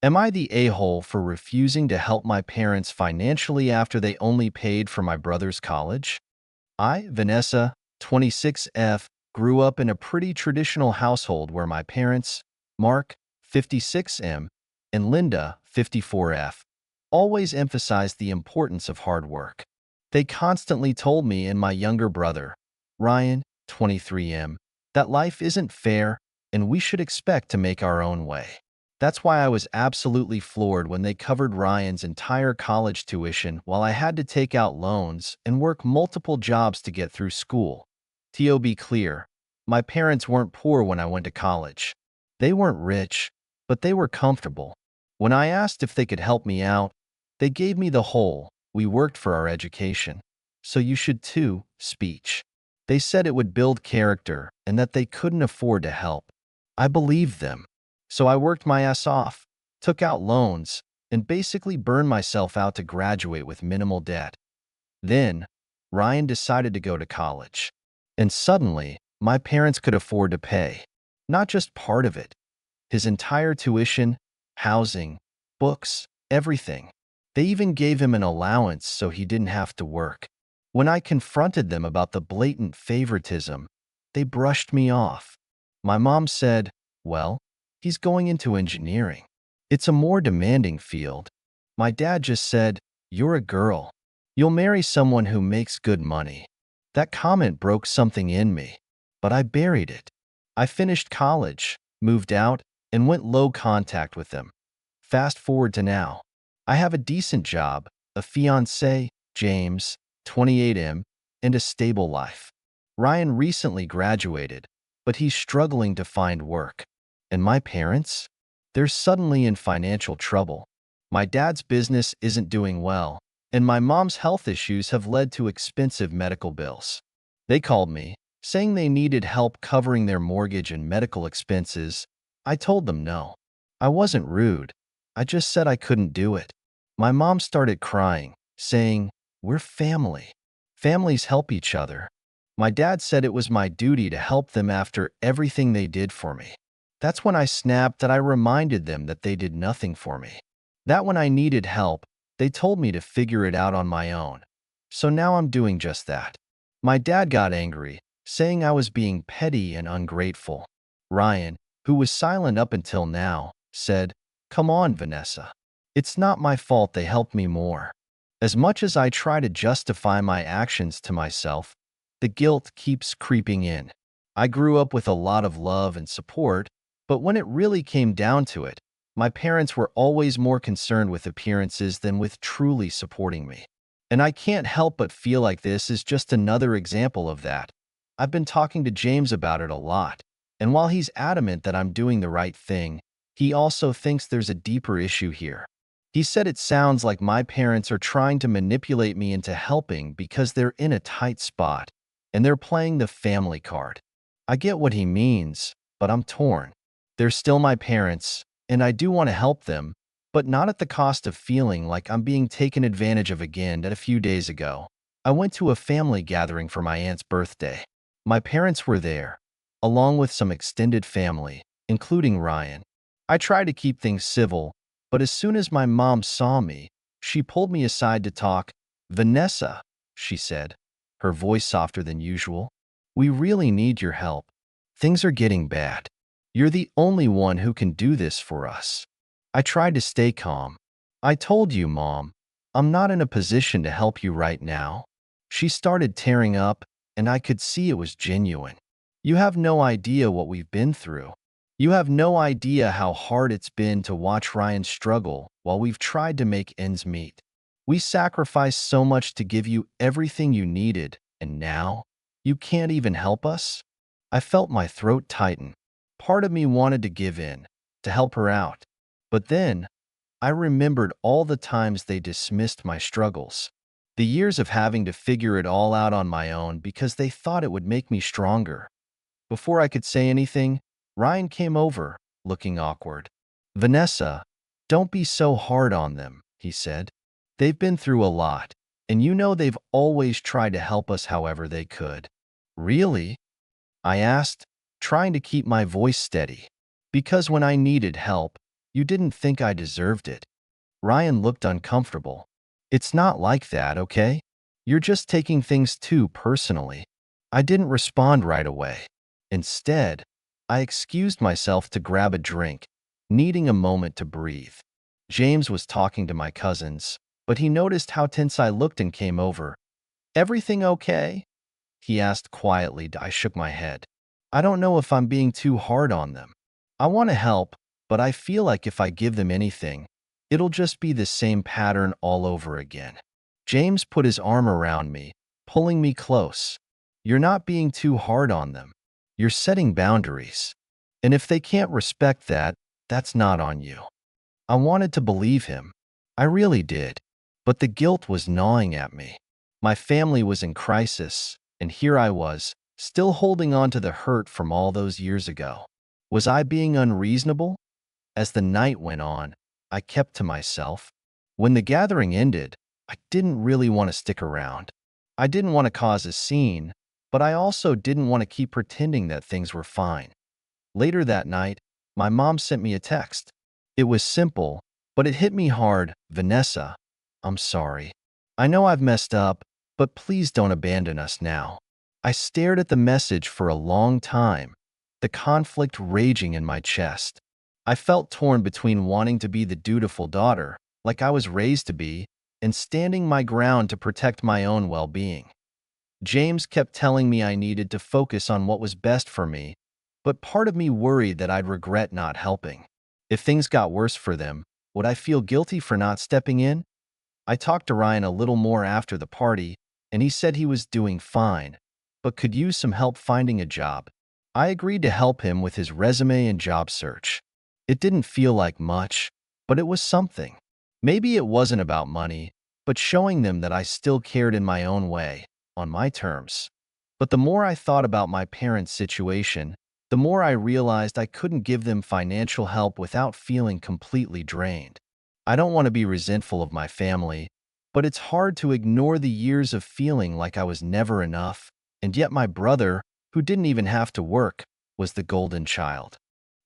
Am I the a-hole for refusing to help my parents financially after they only paid for my brother's college? I, Vanessa, 26F, grew up in a pretty traditional household where my parents, Mark, 56M, and Linda, 54F, always emphasized the importance of hard work. They constantly told me and my younger brother, Ryan, 23M, that life isn't fair and we should expect to make our own way. That's why I was absolutely floored when they covered Ryan's entire college tuition while I had to take out loans and work multiple jobs to get through school. To be clear, my parents weren't poor when I went to college. They weren't rich, but they were comfortable. When I asked if they could help me out, they gave me the whole, "we worked for our education, so you should too," speech. They said it would build character and that they couldn't afford to help. I believed them. So I worked my ass off, took out loans, and basically burned myself out to graduate with minimal debt. Then, Ryan decided to go to college. And suddenly, my parents could afford to pay. Not just part of it. His entire tuition, housing, books, everything. They even gave him an allowance so he didn't have to work. When I confronted them about the blatant favoritism, they brushed me off. My mom said, "Well, he's going into engineering. It's a more demanding field." My dad just said, "You're a girl. You'll marry someone who makes good money." That comment broke something in me, but I buried it. I finished college, moved out, and went low contact with them. Fast forward to now. I have a decent job, a fiancé, James, 28M, and a stable life. Ryan recently graduated, but he's struggling to find work. And my parents? They're suddenly in financial trouble. My dad's business isn't doing well, and my mom's health issues have led to expensive medical bills. They called me, saying they needed help covering their mortgage and medical expenses. I told them no. I wasn't rude. I just said I couldn't do it. My mom started crying, saying, "We're family. Families help each other." My dad said it was my duty to help them after everything they did for me. That's when I snapped that I reminded them that they did nothing for me. That when I needed help, they told me to figure it out on my own. So now I'm doing just that. My dad got angry, saying I was being petty and ungrateful. Ryan, who was silent up until now, said, "Come on, Vanessa. It's not my fault they helped me more." As much as I try to justify my actions to myself, the guilt keeps creeping in. I grew up with a lot of love and support, but when it really came down to it, my parents were always more concerned with appearances than with truly supporting me. And I can't help but feel like this is just another example of that. I've been talking to James about it a lot, and while he's adamant that I'm doing the right thing, he also thinks there's a deeper issue here. He said it sounds like my parents are trying to manipulate me into helping because they're in a tight spot, and they're playing the family card. I get what he means, but I'm torn. They're still my parents, and I do want to help them, but not at the cost of feeling like I'm being taken advantage of again. A few days ago, I went to a family gathering for my aunt's birthday. My parents were there, along with some extended family, including Ryan. I tried to keep things civil, but as soon as my mom saw me, she pulled me aside to talk. "Vanessa," she said, her voice softer than usual, "we really need your help. Things are getting bad. You're the only one who can do this for us." I tried to stay calm. "I told you, Mom, I'm not in a position to help you right now." She started tearing up, and I could see it was genuine. "You have no idea what we've been through. You have no idea how hard it's been to watch Ryan struggle while we've tried to make ends meet. We sacrificed so much to give you everything you needed, and now you can't even help us?" I felt my throat tighten. Part of me wanted to give in, to help her out. But then, I remembered all the times they dismissed my struggles. The years of having to figure it all out on my own because they thought it would make me stronger. Before I could say anything, Ryan came over, looking awkward. "Vanessa, don't be so hard on them," he said. "They've been through a lot, and you know they've always tried to help us however they could." "Really?" I asked, trying to keep my voice steady. "Because when I needed help, You didn't think I deserved it." Ryan looked uncomfortable. "It's not like that, okay? You're just taking things too personally." I didn't respond right away. Instead, I excused myself to grab a drink, needing a moment to breathe. James was talking to my cousins, but he noticed how tense I looked and came over. "Everything okay?" he asked quietly. I shook my head. "I don't know if I'm being too hard on them. I want to help, but I feel like if I give them anything, it'll just be the same pattern all over again." James put his arm around me, pulling me close. "You're not being too hard on them. You're setting boundaries. And if they can't respect that, that's not on you." I wanted to believe him. I really did. But the guilt was gnawing at me. My family was in crisis, and here I was, still holding on to the hurt from all those years ago. Was I being unreasonable? As the night went on, I kept to myself. When the gathering ended, I didn't really want to stick around. I didn't want to cause a scene, but I also didn't want to keep pretending that things were fine. Later that night, my mom sent me a text. It was simple, but it hit me hard. "Vanessa, I'm sorry. I know I've messed up, but please don't abandon us now." I stared at the message for a long time, the conflict raging in my chest. I felt torn between wanting to be the dutiful daughter, like I was raised to be, and standing my ground to protect my own well-being. James kept telling me I needed to focus on what was best for me, but part of me worried that I'd regret not helping. If things got worse for them, would I feel guilty for not stepping in? I talked to Ryan a little more after the party, and he said he was doing fine, but could use some help finding a job. I agreed to help him with his resume and job search. It didn't feel like much, but it was something. Maybe it wasn't about money, but showing them that I still cared in my own way, on my terms. But the more I thought about my parents' situation, the more I realized I couldn't give them financial help without feeling completely drained. I don't want to be resentful of my family, but it's hard to ignore the years of feeling like I was never enough, and yet my brother, who didn't even have to work, was the golden child.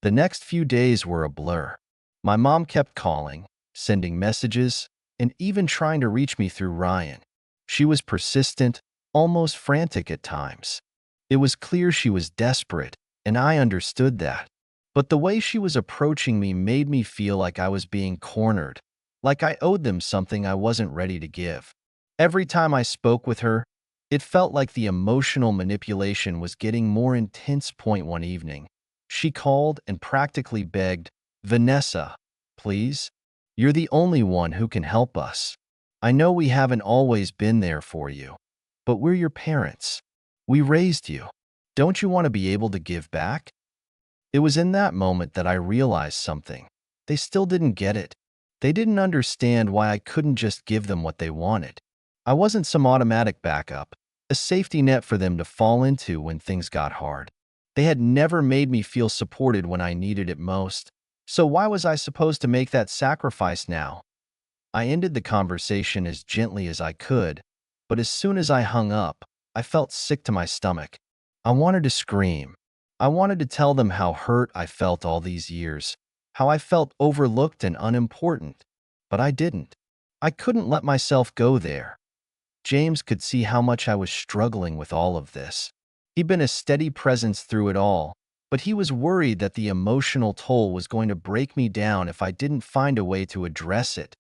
The next few days were a blur. My mom kept calling, sending messages, and even trying to reach me through Ryan. She was persistent, almost frantic at times. It was clear she was desperate, and I understood that. But the way she was approaching me made me feel like I was being cornered, like I owed them something I wasn't ready to give. Every time I spoke with her, it felt like the emotional manipulation was getting more intense. One evening, she called and practically begged, "Vanessa, please, you're the only one who can help us. I know we haven't always been there for you, but we're your parents. We raised you. Don't you want to be able to give back?" It was in that moment that I realized something. They still didn't get it. They didn't understand why I couldn't just give them what they wanted. I wasn't some automatic backup, a safety net for them to fall into when things got hard. They had never made me feel supported when I needed it most. So why was I supposed to make that sacrifice now? I ended the conversation as gently as I could, but as soon as I hung up, I felt sick to my stomach. I wanted to scream. I wanted to tell them how hurt I felt all these years, how I felt overlooked and unimportant, but I didn't. I couldn't let myself go there. James could see how much I was struggling with all of this. He'd been a steady presence through it all, but he was worried that the emotional toll was going to break me down if I didn't find a way to address it.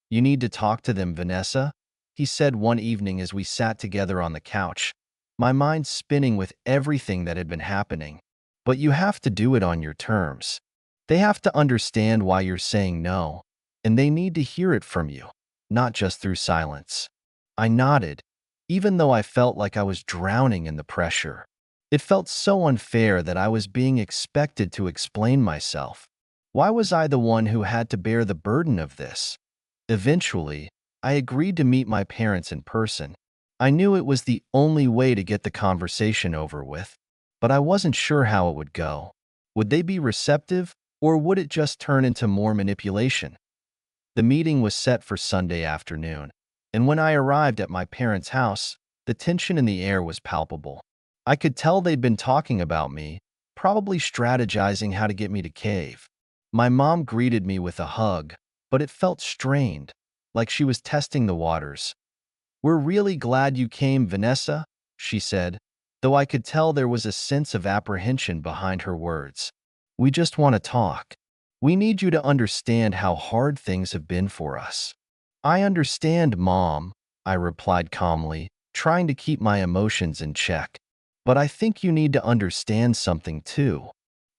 "You need to talk to them, Vanessa," he said one evening as we sat together on the couch, my mind spinning with everything that had been happening. "But you have to do it on your terms. They have to understand why you're saying no, and they need to hear it from you, not just through silence." I nodded, even though I felt like I was drowning in the pressure. It felt so unfair that I was being expected to explain myself. Why was I the one who had to bear the burden of this? Eventually, I agreed to meet my parents in person. I knew it was the only way to get the conversation over with, but I wasn't sure how it would go. Would they be receptive, or would it just turn into more manipulation? The meeting was set for Sunday afternoon, and when I arrived at my parents' house, the tension in the air was palpable. I could tell they'd been talking about me, probably strategizing how to get me to cave. My mom greeted me with a hug, but it felt strained, like she was testing the waters. "We're really glad you came, Vanessa," she said, though I could tell there was a sense of apprehension behind her words. "We just want to talk. We need you to understand how hard things have been for us." "I understand, Mom," I replied calmly, trying to keep my emotions in check. "But I think you need to understand something too."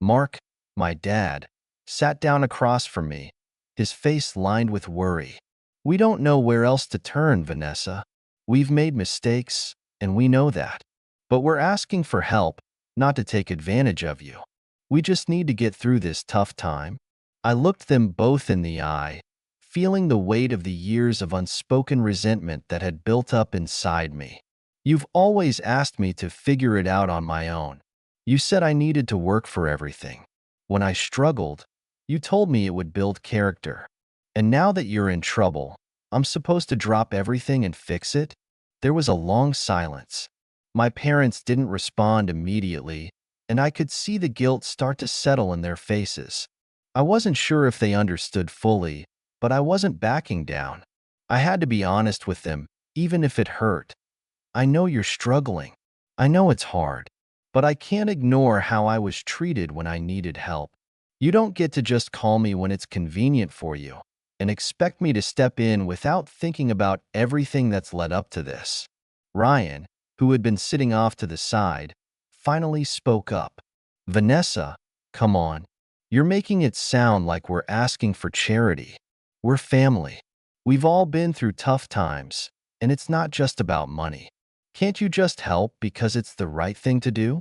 Mark, my dad, sat down across from me, his face lined with worry. "We don't know where else to turn, Vanessa. We've made mistakes, and we know that. But we're asking for help, not to take advantage of you. We just need to get through this tough time." I looked them both in the eye, feeling the weight of the years of unspoken resentment that had built up inside me. "You've always asked me to figure it out on my own. You said I needed to work for everything. When I struggled, you told me it would build character. And now that you're in trouble, I'm supposed to drop everything and fix it?" There was a long silence. My parents didn't respond immediately, and I could see the guilt start to settle in their faces. I wasn't sure if they understood fully, but I wasn't backing down. I had to be honest with them, even if it hurt. "I know you're struggling. I know it's hard. But I can't ignore how I was treated when I needed help. You don't get to just call me when it's convenient for you and expect me to step in without thinking about everything that's led up to this." Ryan, who had been sitting off to the side, finally spoke up. "Vanessa, come on. You're making it sound like we're asking for charity. We're family. We've all been through tough times, and it's not just about money. Can't you just help because it's the right thing to do?"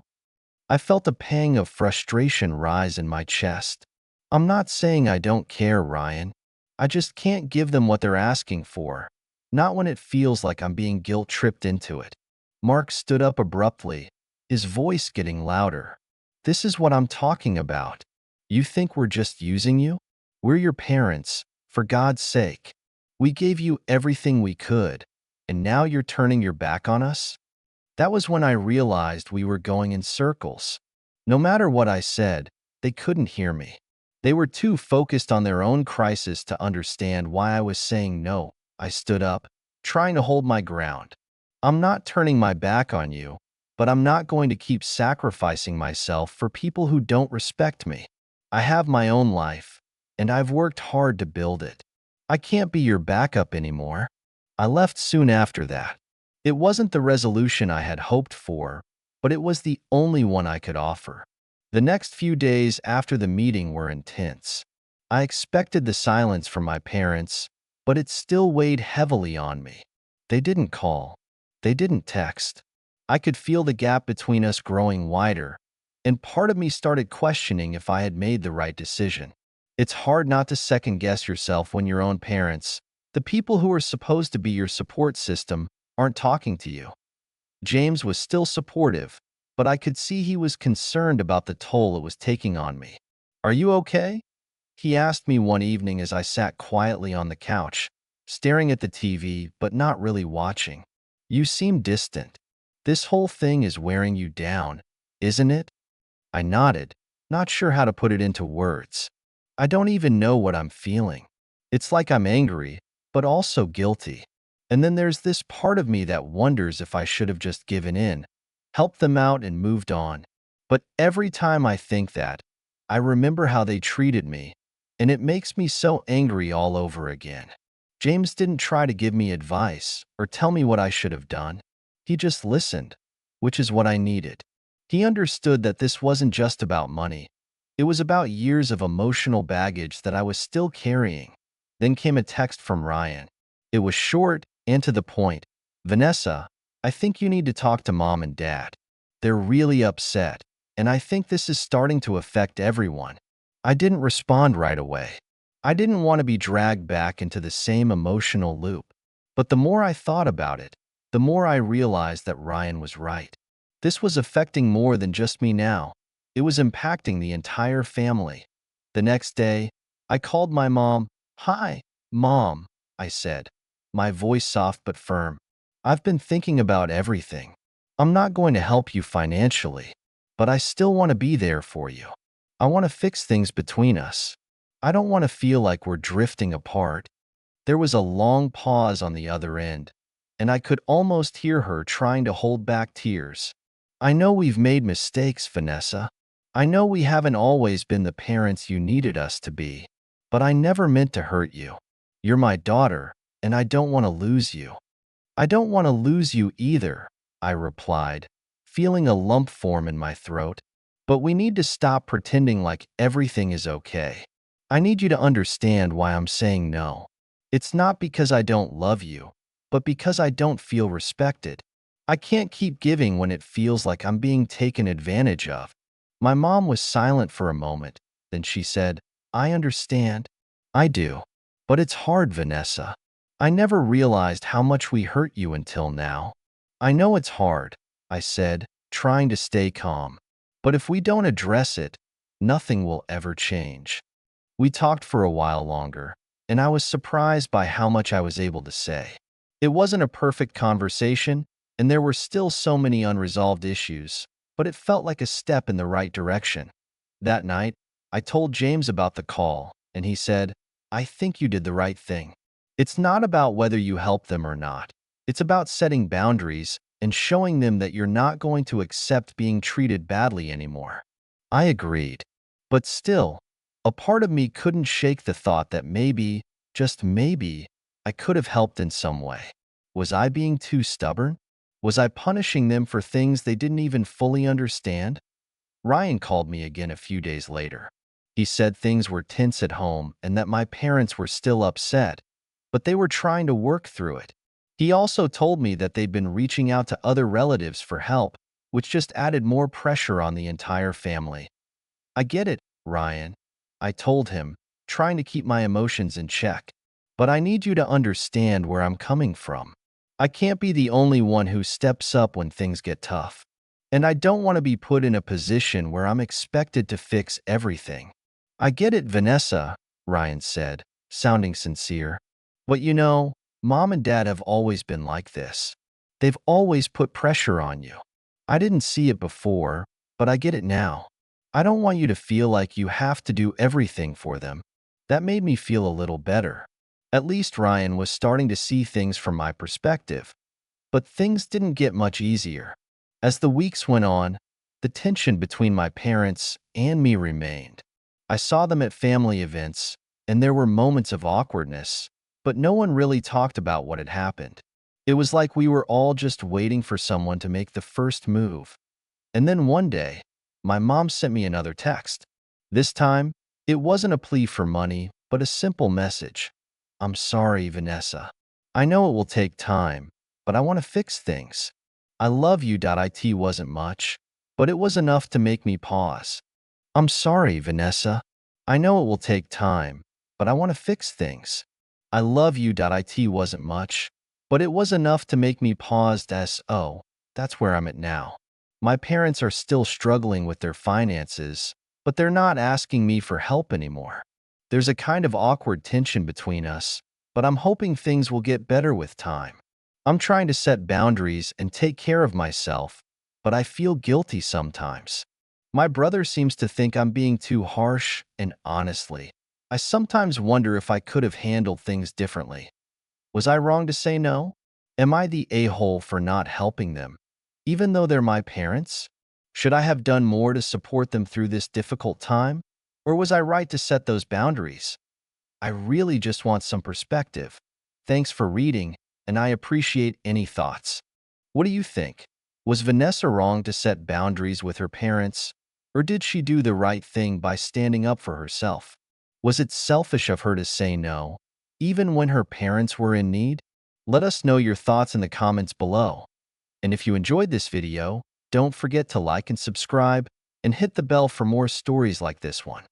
I felt a pang of frustration rise in my chest. "I'm not saying I don't care, Ryan. I just can't give them what they're asking for. Not when it feels like I'm being guilt-tripped into it." Mark stood up abruptly, his voice getting louder. "This is what I'm talking about. You think we're just using you? We're your parents, for God's sake. We gave you everything we could, and now you're turning your back on us?" That was when I realized we were going in circles. No matter what I said, they couldn't hear me. They were too focused on their own crisis to understand why I was saying no. I stood up, trying to hold my ground. "I'm not turning my back on you, but I'm not going to keep sacrificing myself for people who don't respect me. I have my own life, and I've worked hard to build it. I can't be your backup anymore." I left soon after that. It wasn't the resolution I had hoped for, but it was the only one I could offer. The next few days after the meeting were intense. I expected the silence from my parents, but it still weighed heavily on me. They didn't call. They didn't text. I could feel the gap between us growing wider, and part of me started questioning if I had made the right decision. It's hard not to second-guess yourself when your own parents, the people who are supposed to be your support system, aren't talking to you. James was still supportive, but I could see he was concerned about the toll it was taking on me. "Are you okay?" he asked me one evening as I sat quietly on the couch, staring at the TV but not really watching. "You seem distant. This whole thing is wearing you down, isn't it?" I nodded, not sure how to put it into words. "I don't even know what I'm feeling. It's like I'm angry, but also guilty. And then there's this part of me that wonders if I should have just given in, helped them out, and moved on. But every time I think that, I remember how they treated me, and it makes me so angry all over again." James didn't try to give me advice or tell me what I should have done. He just listened, which is what I needed. He understood that this wasn't just about money. It was about years of emotional baggage that I was still carrying. Then came a text from Ryan. It was short and to the point. "Vanessa, I think you need to talk to Mom and Dad. They're really upset, and I think this is starting to affect everyone." I didn't respond right away. I didn't want to be dragged back into the same emotional loop. But the more I thought about it, the more I realized that Ryan was right. This was affecting more than just me now. It was impacting the entire family. The next day, I called my mom. "Hi, Mom," I said, my voice soft but firm. "I've been thinking about everything. I'm not going to help you financially, but I still want to be there for you. I want to fix things between us. I don't want to feel like we're drifting apart." There was a long pause on the other end, and I could almost hear her trying to hold back tears. "I know we've made mistakes, Vanessa. I know we haven't always been the parents you needed us to be, but I never meant to hurt you. You're my daughter, and I don't want to lose you." "I don't want to lose you either," I replied, feeling a lump form in my throat. "But we need to stop pretending like everything is okay. I need you to understand why I'm saying no. It's not because I don't love you, but because I don't feel respected. I can't keep giving when it feels like I'm being taken advantage of." My mom was silent for a moment, then she said, "I understand." "I do. But it's hard, Vanessa. I never realized how much we hurt you until now." "I know it's hard," I said, trying to stay calm. "But if we don't address it, nothing will ever change." We talked for a while longer, and I was surprised by how much I was able to say. It wasn't a perfect conversation, and there were still so many unresolved issues, but it felt like a step in the right direction. That night, I told James about the call, and he said, "I think you did the right thing. It's not about whether you help them or not. It's about setting boundaries and showing them that you're not going to accept being treated badly anymore." I agreed. But still, a part of me couldn't shake the thought that maybe, just maybe, I could have helped in some way. Was I being too stubborn? Was I punishing them for things they didn't even fully understand? Ryan called me again a few days later. He said things were tense at home and that my parents were still upset, but they were trying to work through it. He also told me that they'd been reaching out to other relatives for help, which just added more pressure on the entire family. "I get it, Ryan," I told him, trying to keep my emotions in check. "But I need you to understand where I'm coming from. I can't be the only one who steps up when things get tough. And I don't want to be put in a position where I'm expected to fix everything." "I get it, Vanessa," Ryan said, sounding sincere. "But you know, Mom and Dad have always been like this. They've always put pressure on you. I didn't see it before, but I get it now. I don't want you to feel like you have to do everything for them." That made me feel a little better. At least Ryan was starting to see things from my perspective. But things didn't get much easier. As the weeks went on, the tension between my parents and me remained. I saw them at family events, and there were moments of awkwardness, but no one really talked about what had happened. It was like we were all just waiting for someone to make the first move. And then one day, my mom sent me another text. This time, it wasn't a plea for money, but a simple message. "I'm sorry, Vanessa. I know it will take time, but I want to fix things. I love you." It wasn't much, but it was enough to make me pause. "I'm sorry, Vanessa. I know it will take time, but I want to fix things. I love you." It wasn't much, but it was enough to make me pause. Oh, that's where I'm at now. My parents are still struggling with their finances, but they're not asking me for help anymore. There's a kind of awkward tension between us, but I'm hoping things will get better with time. I'm trying to set boundaries and take care of myself, but I feel guilty sometimes. My brother seems to think I'm being too harsh, and honestly, I sometimes wonder if I could have handled things differently. Was I wrong to say no? Am I the a-hole for not helping them, even though they're my parents? Should I have done more to support them through this difficult time? Or was I right to set those boundaries? I really just want some perspective. Thanks for reading, and I appreciate any thoughts. What do you think? Was Vanessa wrong to set boundaries with her parents, or did she do the right thing by standing up for herself? Was it selfish of her to say no, even when her parents were in need? Let us know your thoughts in the comments below. And if you enjoyed this video, don't forget to like and subscribe, and hit the bell for more stories like this one.